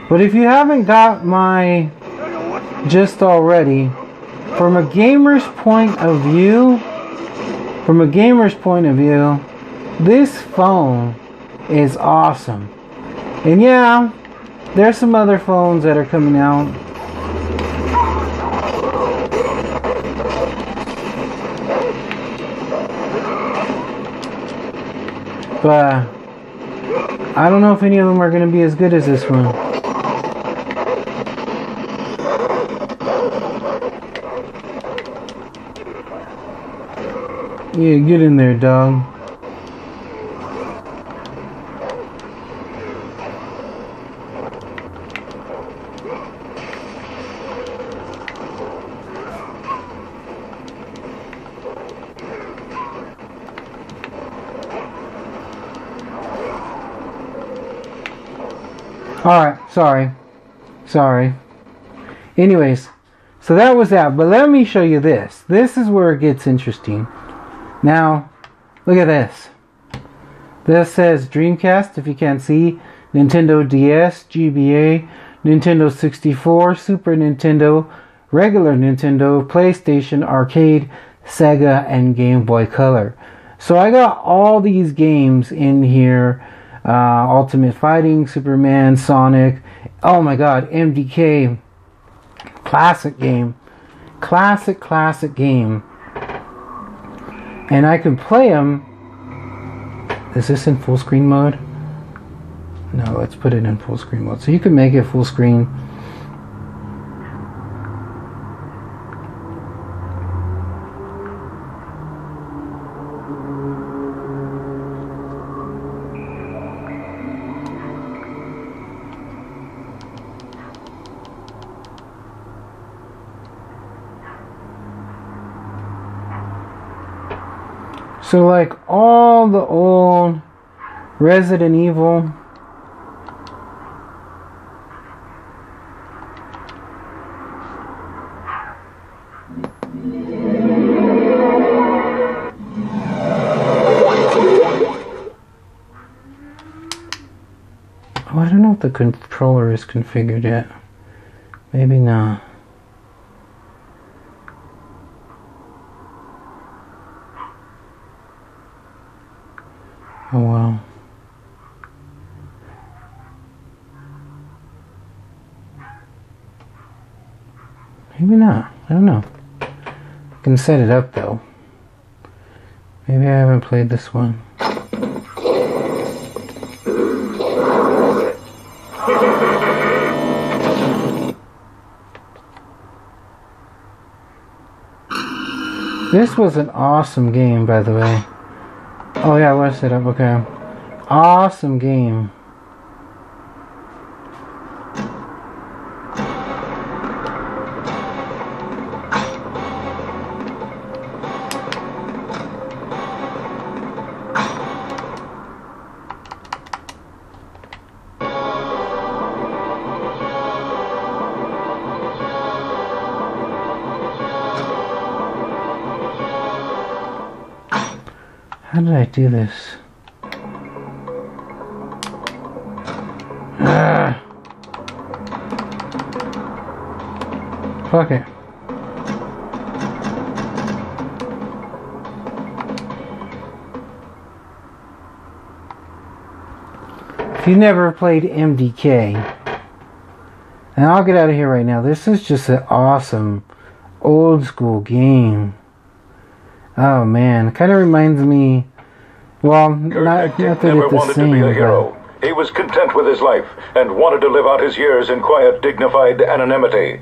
But if you haven't got my gist already, from a gamer's point of view, this phone is awesome. And yeah, there's some other phones that are coming out. But I don't know if any of them are going to be as good as this one. Yeah, get in there, dog. Alright, sorry. Anyways, so that was that. But let me show you this. This is where it gets interesting. Now, look at this. This says Dreamcast, if you can't see. Nintendo DS, GBA, Nintendo 64, Super Nintendo, regular Nintendo, PlayStation, Arcade, Sega, and Game Boy Color. So I got all these games in here. Ultimate Fighting, Superman, Sonic, oh my god, MDK, classic game, classic game, and I can play them. Is this in full screen mode? No, let's put it in full screen mode, so you can make it full screen. So like all the old Resident Evil, oh, I don't know if the controller is configured yet. Maybe not. Oh well. Maybe not. I don't know. I can set it up though. Maybe I haven't played this one. This was an awesome game, by the way. Oh yeah, I want to set up, okay. Awesome game. How did I do this? Fuck it. If you never played MDK, and I'll get out of here right now. This is just an awesome old school game. Oh man, it kind of reminds me. Well, not that it's the same. But he was content with his life and wanted to live out his years in quiet, dignified anonymity.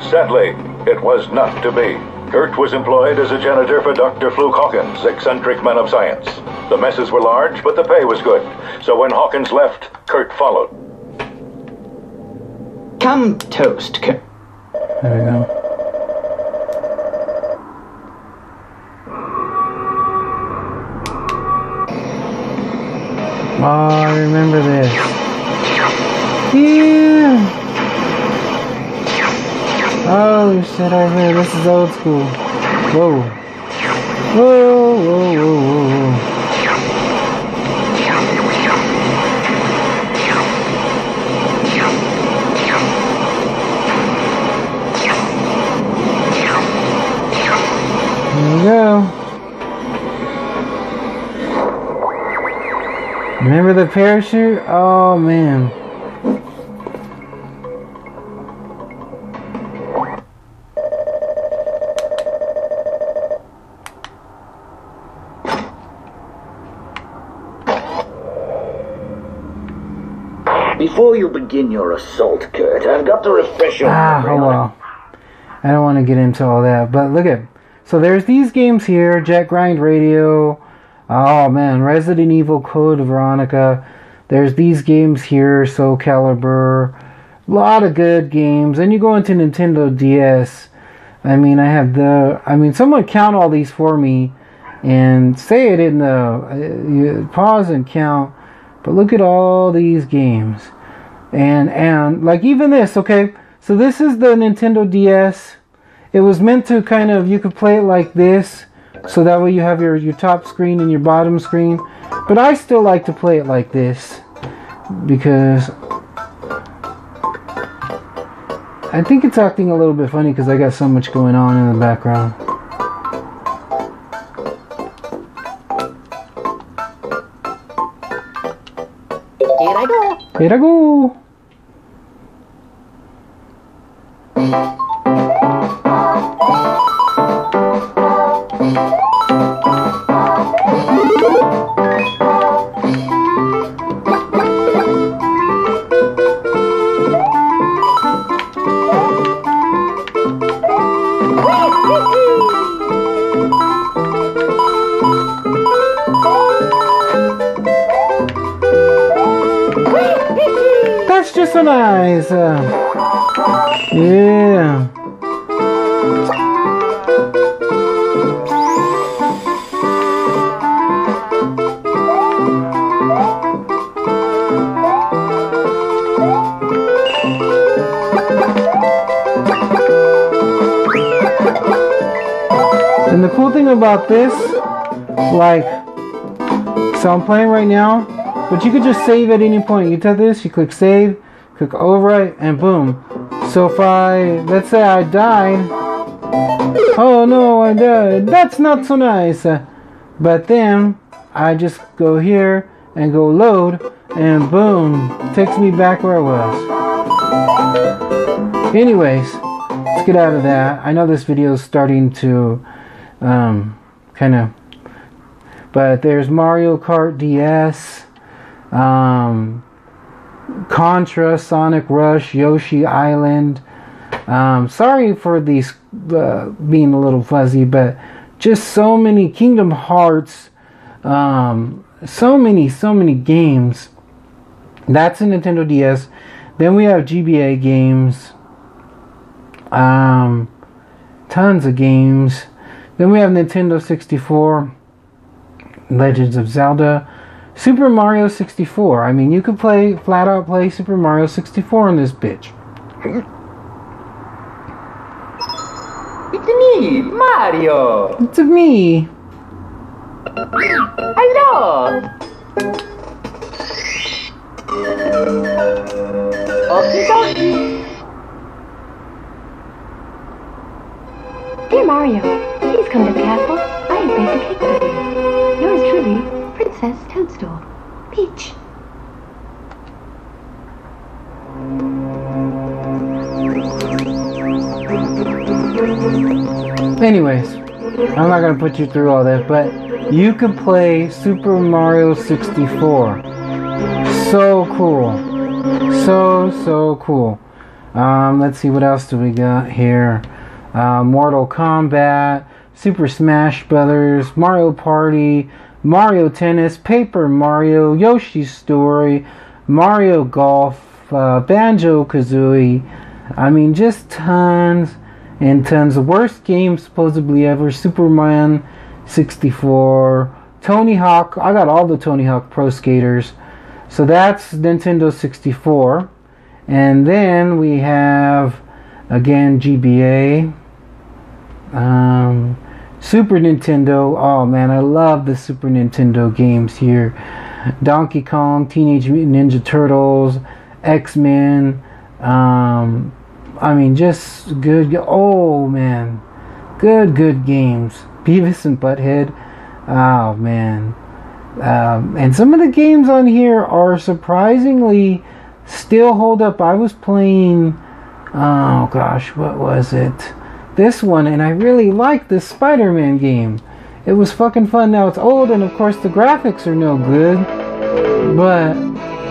Sadly, it was not to be. Kurt was employed as a janitor for Dr. Fluke Hawkins, eccentric man of science. The messes were large, but the pay was good. So when Hawkins left, Kurt followed. Come toast, Kurt. There we go. Oh, I remember this. Yeah. Oh shit, over here. This is old school. Whoa. Whoa, whoa, whoa, whoa, whoa. Remember the parachute? Oh man. Before you begin your assault, Kurt, I've got to refresh your memory. Oh well. I don't want to get into all that, but look at. So there's these games here: Jet Grind Radio. Oh man, Resident Evil Code Veronica. There's these games here: Soul Calibur. A lot of good games. And you go into Nintendo DS. I mean, someone count all these for me and say it in the pause and count. But look at all these games. And like even this, okay? So this is the Nintendo DS. It was meant to kind of, you could play it like this. So that way you have your top screen and your bottom screen. But I still like to play it like this. Because I think it's acting a little bit funny because I got so much going on in the background. Here I go. Here I go. That's just so nice. Yeah. And the cool thing about this, like, so I'm playing right now, but you could just save at any point. You tap this, you click save, click overwrite, and boom. So if let's say I died, oh no, I died, that's not so nice. But then, I just go here, and go load, and boom, takes me back where I was. Anyways, let's get out of that. I know this video is starting to, kind of, but there's Mario Kart DS, Contra, Sonic Rush, Yoshi Island. Sorry for these being a little fuzzy, but just so many Kingdom Hearts, so many games. That's a Nintendo DS. Then we have GBA games, tons of games. Then we have Nintendo 64, Legends of Zelda, Super Mario 64. I mean, you could flat out play Super Mario 64 on this bitch. It's me, Mario. It's me. Hello. Okie dokie. Dear Mario, please come to the castle. I have baked a cake for you. Yours truly, Princess Toadstool. Peach. Anyways, I'm not going to put you through all this, but you can play Super Mario 64. So cool. So cool. Let's see, what else do we got here? Mortal Kombat, Super Smash Brothers, Mario Party, Mario Tennis, Paper Mario, Yoshi's Story, Mario Golf, Banjo-Kazooie. I mean, just tons and tons. The worst game supposedly ever. Superman 64, Tony Hawk. I got all the Tony Hawk Pro Skaters. So that's Nintendo 64. And then we have, again, GBA. Super Nintendo. Oh man, I love the Super Nintendo games here. Donkey Kong, Teenage Mutant Ninja Turtles, X-Men. I mean, just good. Oh man, good games. Beavis and Butthead. Oh man, And some of the games on here are surprisingly still hold up. I was playing, oh gosh, what was it? This one, and I really liked this Spider-Man game. It was fucking fun. Now it's old, and of course the graphics are no good. But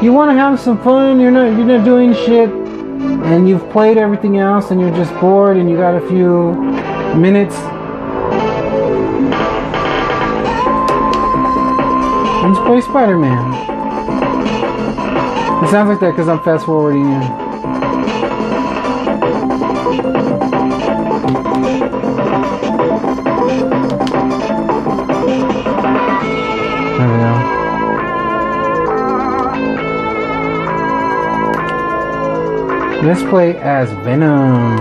you want to have some fun. You're not doing shit, and you've played everything else, and you're just bored, and you got a few minutes. Let's play Spider-Man. It sounds like that because I'm fast forwarding in. There we go. Let's play as Venom.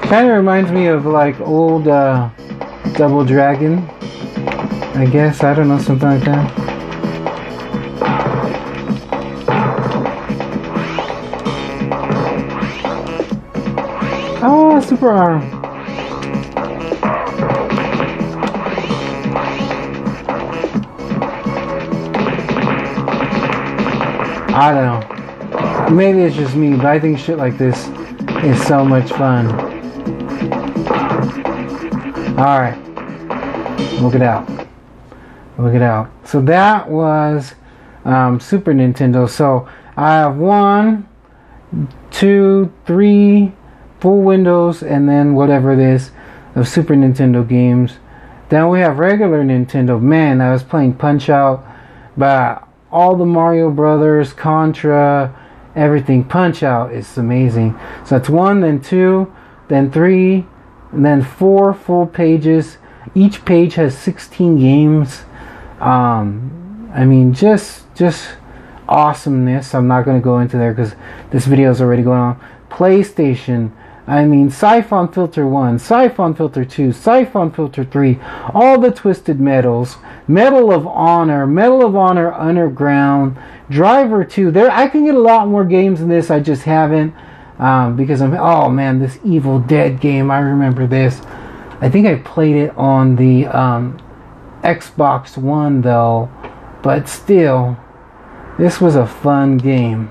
Kind of reminds me of like old Double Dragon, I guess. I don't know, something like that. Oh, super arm. I don't know. Maybe it's just me, but I think shit like this is so much fun. Alright. Look it out. Look it out. So that was Super Nintendo. So I have 1, 2, 3 full windows, and then whatever it is of Super Nintendo games. Then we have regular Nintendo. Man, I was playing Punch Out, but all the Mario Brothers, Contra, everything. Punch Out is amazing. So that's 1, then 2, then 3, and then 4 full pages. Each page has 16 games. I mean, just awesomeness. I'm not going to go into there because this video is already going on. PlayStation. I mean, Siphon Filter 1, Siphon Filter 2, Siphon Filter 3, all the Twisted Metals, Medal of Honor Underground, Driver 2. There, I can get a lot more games than this. I just haven't. Because oh man, this Evil Dead game, I remember this. I think I played it on the Xbox One though, but still, this was a fun game.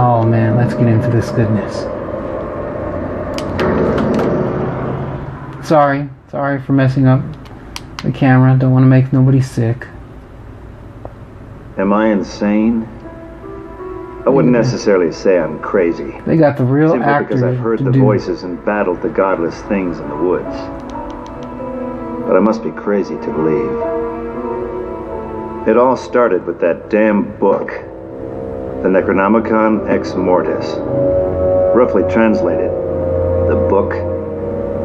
Oh man, let's get into this goodness. Sorry for messing up the camera. Don't want to make nobody sick. Am I insane? I wouldn't necessarily say I'm crazy. They got the real Simply actor because I've heard the voices and battled the godless things in the woods. But I must be crazy to believe. It all started with that damn book, the Necronomicon Ex Mortis. Roughly translated, the Book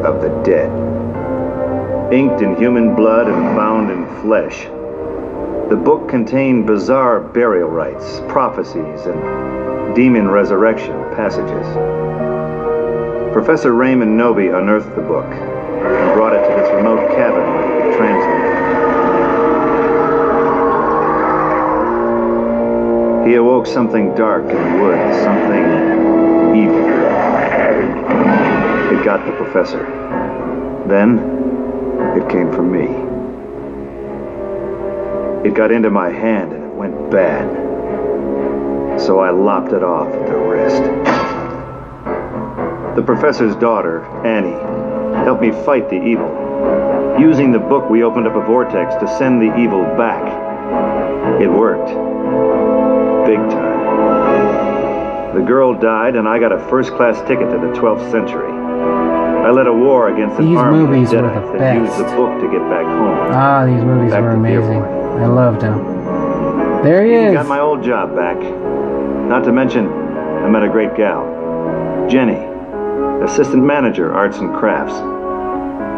of the Dead. Inked in human blood and bound in flesh. The book contained bizarre burial rites, prophecies, and demon resurrection passages. Professor Raymond Noby unearthed the book and brought it to this remote cabin where he could translate it. He awoke something dark in the woods, something evil. It got the professor. Then, it came for me. It got into my hand and it went bad. So I lopped it off at the wrist. The professor's daughter, Annie, helped me fight the evil. Using the book, we opened up a vortex to send the evil back. It worked. Big time. The girl died and I got a first-class ticket to the 12th century. I led a war against an army of Jedi that used the book to get back home. Ah, these movies were amazing. I loved him. There he is. Got my old job back. Not to mention, I met a great gal, Jenny, assistant manager, arts and crafts.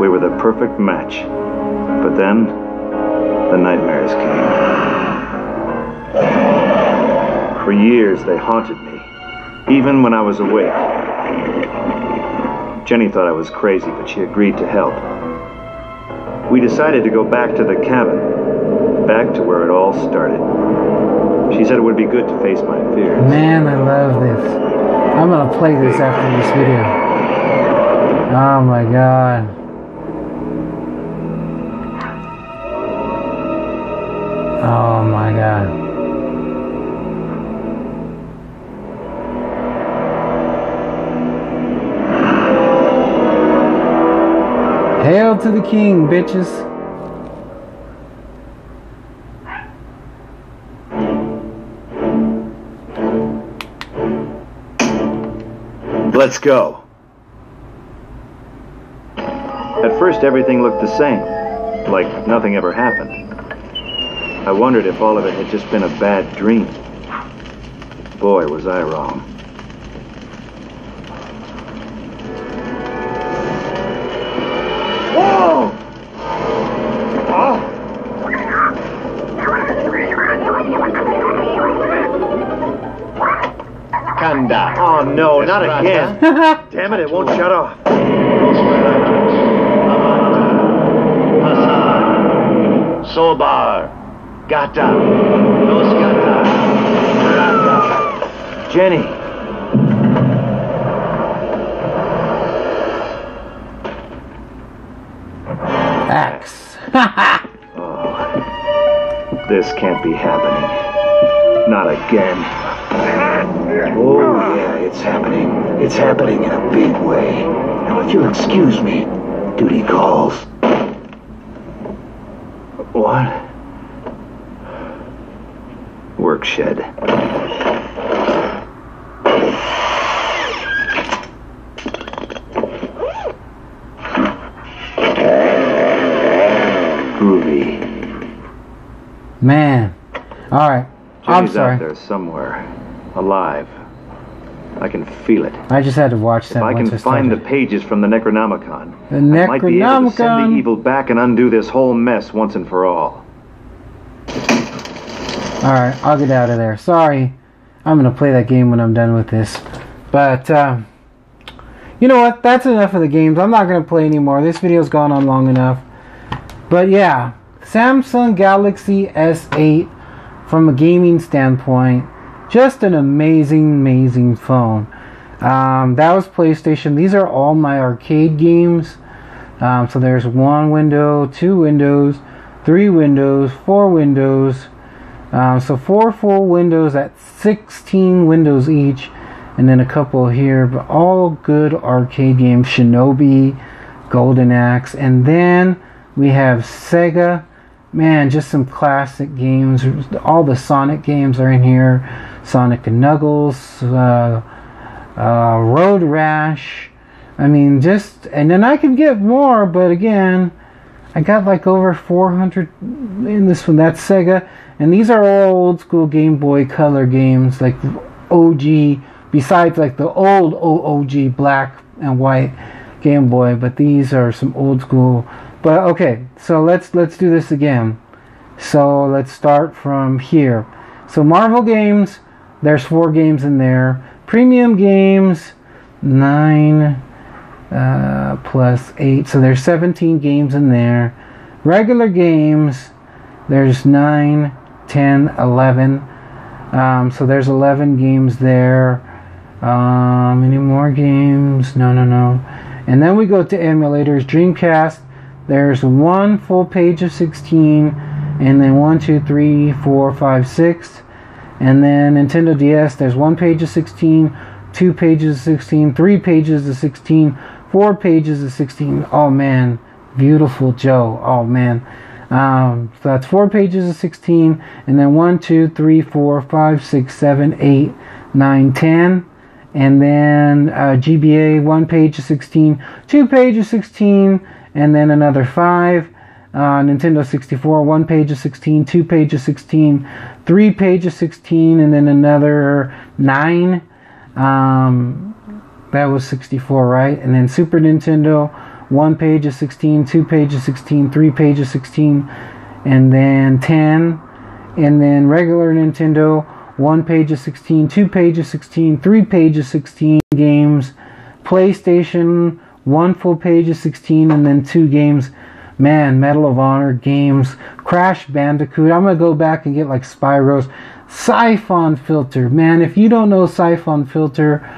We were the perfect match. But then, the nightmares came. For years, they haunted me, even when I was awake. Jenny thought I was crazy, but she agreed to help. We decided to go back to the cabin, back to where it all started. She said it would be good to face my fears. Man, I love this. I'm gonna play this after this video. Oh my god. Oh my god. Hail to the king, bitches. Let's go. At first, everything looked the same, like nothing ever happened. I wondered if all of it had just been a bad dream. Boy, was I wrong. Whoa! Oh! Kanda. Oh no, not again. Damn it, it won't shut off. Sobar. Gata. Los Gata. Rata. Jenny. Axe. This can't be happening. Not again. Oh, yeah, it's happening. It's happening in a big way. Now, if you'll excuse me, duty calls. What? Work shed. Groovy. Man. Alright. I'm Jenny's sorry. out there somewhere. Alive. I can feel it. I just had to watch that If I once can I find the started. pages from the Necronomicon, The I might be able to send Necronomicon. the evil back and undo this whole mess once and for all. Alright, I'll get out of there. Sorry. I'm going to play that game when I'm done with this. But, you know what? That's enough of the games. I'm not going to play anymore. This video's gone on long enough. But yeah, Samsung Galaxy S8 from a gaming standpoint, just an amazing phone. That was PlayStation. These are all my arcade games. So there's 1 window, 2 windows, 3 windows, 4 windows. So 4 full windows at 16 windows each, and then a couple here, but all good arcade games. Shinobi, Golden Axe, and then we have Sega. Man, just some classic games. All the Sonic games are in here. Sonic and Knuckles, Road Rash. I mean, just, and then I could get more, but again, I got like over 400 in this one. That's Sega. And these are all old school Game Boy Color games, like OG, besides like the old OG black and white Game Boy, but these are some old school. But okay, so let's do this again. So let's start from here. So Marvel games, there's 4 games in there. Premium games, 9 plus 8, so there's 17 games in there. Regular games, there's 9, 10, 11. So there's 11 games there. Any more games? No. And then we go to emulators. Dreamcast, there's 1 full page of 16, and then 1, 2, 3, 4, 5, 6. And then Nintendo DS, there's 1 page of 16, 2 pages of 16, 3 pages of 16, 4 pages of 16. Oh man, Beautiful Joe. Oh man. So that's 4 pages of 16, and then 1, 2, 3, 4, 5, 6, 7, 8, 9, 10. And then GBA, 1 page of 16, 2 pages of 16, and then another 5. Nintendo 64, 1 page of 16, 2 pages of 16, 3 pages of 16, and then another 9. That was 64, right? And then Super Nintendo, 1 page of 16, 2 pages of 16, 3 pages of 16, and then 10, and then regular Nintendo, 1 page of 16, 2 pages 16, 3 pages 16 games. PlayStation, 1 full page of 16, and then 2 games. Man, Medal of Honor games, Crash Bandicoot. I'm gonna go back and get like Spyro's. Siphon Filter. Man, if you don't know Siphon Filter,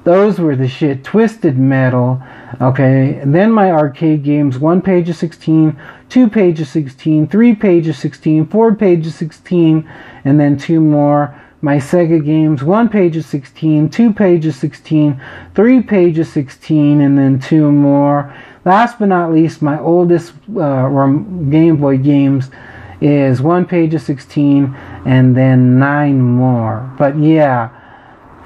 those were the shit. Twisted Metal. Okay, and then my arcade games, 1 page of 16, 2 pages 16, 3 pages 16, 4 pages 16, and then 2 more. My Sega games, 1 page of 16, 2 pages 16, 3 pages 16, and then 2 more. Last but not least, my oldest Game Boy games is 1 page of 16, and then 9 more. But yeah,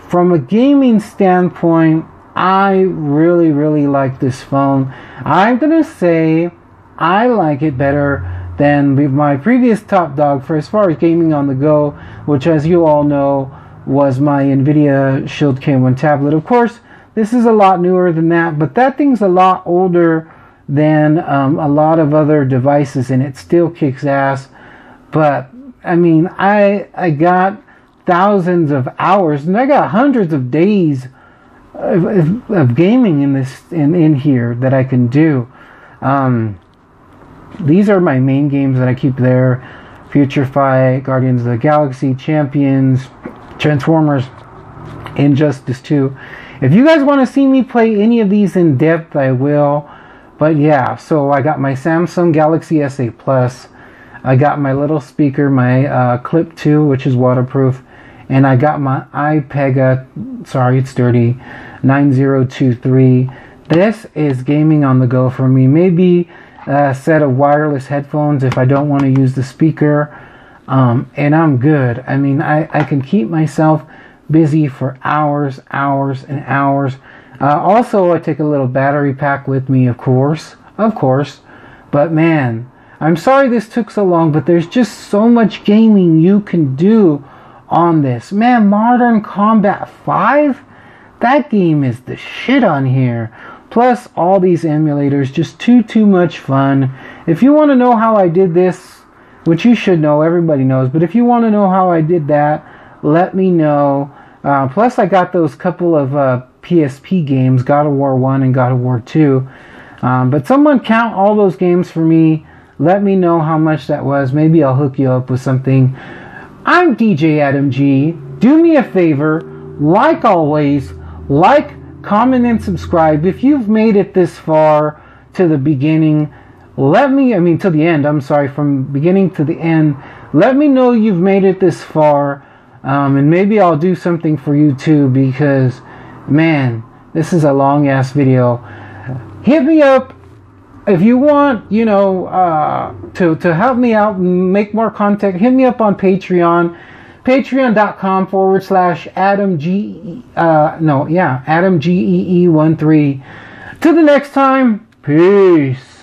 from a gaming standpoint, I really, really like this phone. I'm gonna say I like it better than my previous top dog for as far as gaming on the go, which, as you all know, was my NVIDIA Shield K1 tablet. Of course, this is a lot newer than that, but that thing's a lot older than a lot of other devices, and it still kicks ass. But I mean, I got thousands of hours, and I got hundreds of days of gaming in here that I can do. These are my main games that I keep there: Future Fight, Guardians of the Galaxy, Champions, Transformers, Injustice 2. If you guys want to see me play any of these in depth, I will. But yeah, so I got my Samsung Galaxy S8 Plus. I got my little speaker, my Clip 2, which is waterproof. And I got my iPega, sorry, it's dirty, 9023. This is gaming on the go for me. Maybe a set of wireless headphones if I don't want to use the speaker. And I'm good. I mean, I can keep myself busy for hours and hours. Also, I take a little battery pack with me, of course. But man, I'm sorry this took so long, but there's just so much gaming you can do on this. Man, Modern Combat 5? That game is the shit on here. Plus all these emulators, just too much fun. If you want to know how I did this, which you should know, everybody knows, but if you want to know how I did that, let me know. Plus I got those couple of PSP games, God of War 1 and God of War 2. But someone count all those games for me. Let me know how much that was. Maybe I'll hook you up with something. I'm DJ Adam G. Do me a favor, like always, like, comment, and subscribe. If you've made it this far to the beginning, to the end, I'm sorry, from beginning to the end, let me know you've made it this far, and maybe I'll do something for you too, because, man, this is a long-ass video. Hit me up if you want, to help me out and make more content. Hit me up on Patreon. Patreon.com/AdamGee13. Till the next time, peace.